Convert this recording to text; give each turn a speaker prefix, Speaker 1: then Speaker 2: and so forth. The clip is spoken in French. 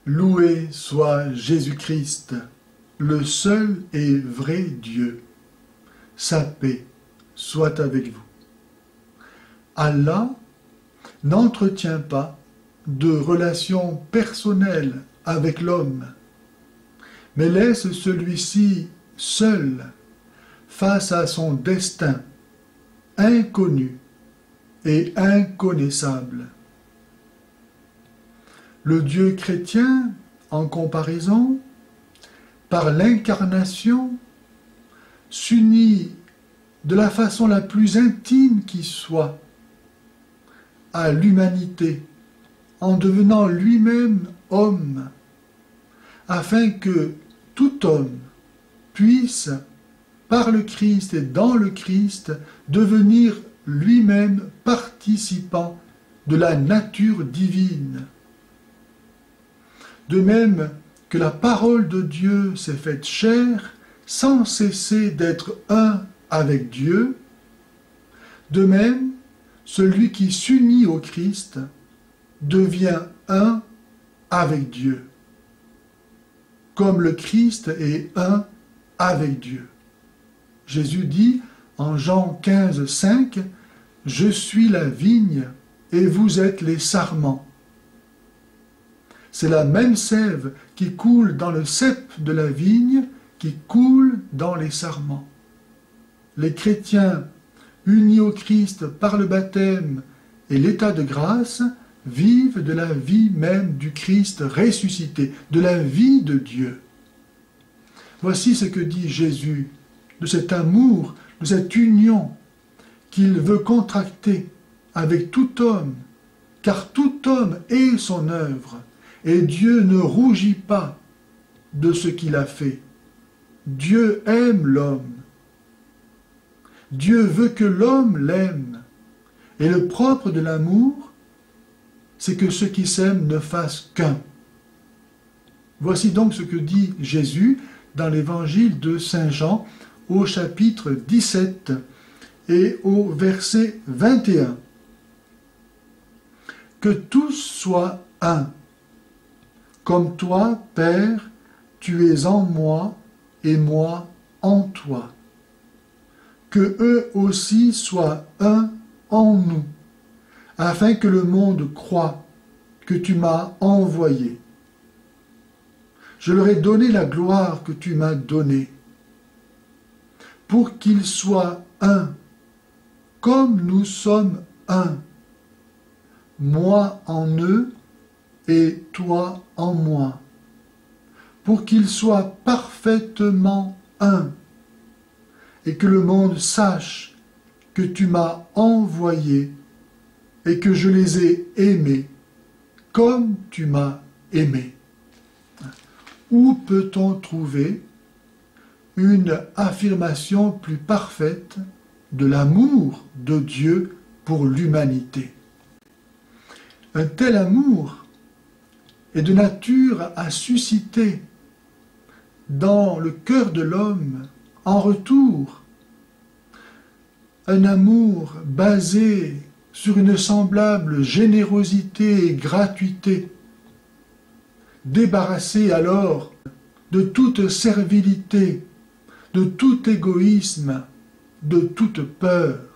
Speaker 1: Loué soit Jésus-Christ, le seul et vrai Dieu. Sa paix soit avec vous. Allah n'entretient pas de relation personnelle avec l'homme, mais laisse celui-ci seul face à son destin inconnu et inconnaissable. Le Dieu chrétien, en comparaison, par l'incarnation, s'unit de la façon la plus intime qui soit à l'humanité, en devenant lui-même homme, afin que tout homme puisse, par le Christ et dans le Christ, devenir lui-même participant de la nature divine. De même que la parole de Dieu s'est faite chair sans cesser d'être un avec Dieu, de même, celui qui s'unit au Christ devient un avec Dieu, comme le Christ est un avec Dieu. Jésus dit en Jean 15, 5, « Je suis la vigne et vous êtes les sarments. » C'est la même sève qui coule dans le cep de la vigne qui coule dans les sarments. Les chrétiens unis au Christ par le baptême et l'état de grâce vivent de la vie même du Christ ressuscité, de la vie de Dieu. Voici ce que dit Jésus de cet amour, de cette union qu'il veut contracter avec tout homme, car tout homme est son œuvre, et Dieu ne rougit pas de ce qu'il a fait. Dieu aime l'homme. Dieu veut que l'homme l'aime. Et le propre de l'amour, c'est que ceux qui s'aiment ne fassent qu'un. Voici donc ce que dit Jésus dans l'évangile de Saint Jean au chapitre 17 et au verset 21. Que tous soient un. Comme toi, Père, tu es en moi et moi en toi. Que eux aussi soient un en nous, afin que le monde croie que tu m'as envoyé. Je leur ai donné la gloire que tu m'as donnée, pour qu'ils soient un, comme nous sommes un, moi en eux et toi en moi, pour qu'ils soient parfaitement un, et que le monde sache que tu m'as envoyé et que je les ai aimés comme tu m'as aimé. Où peut-on trouver une affirmation plus parfaite de l'amour de Dieu pour l'humanité? Un tel amour est de nature à susciter dans le cœur de l'homme, en retour, un amour basé sur une semblable générosité et gratuité, débarrassé alors de toute servilité, de tout égoïsme, de toute peur.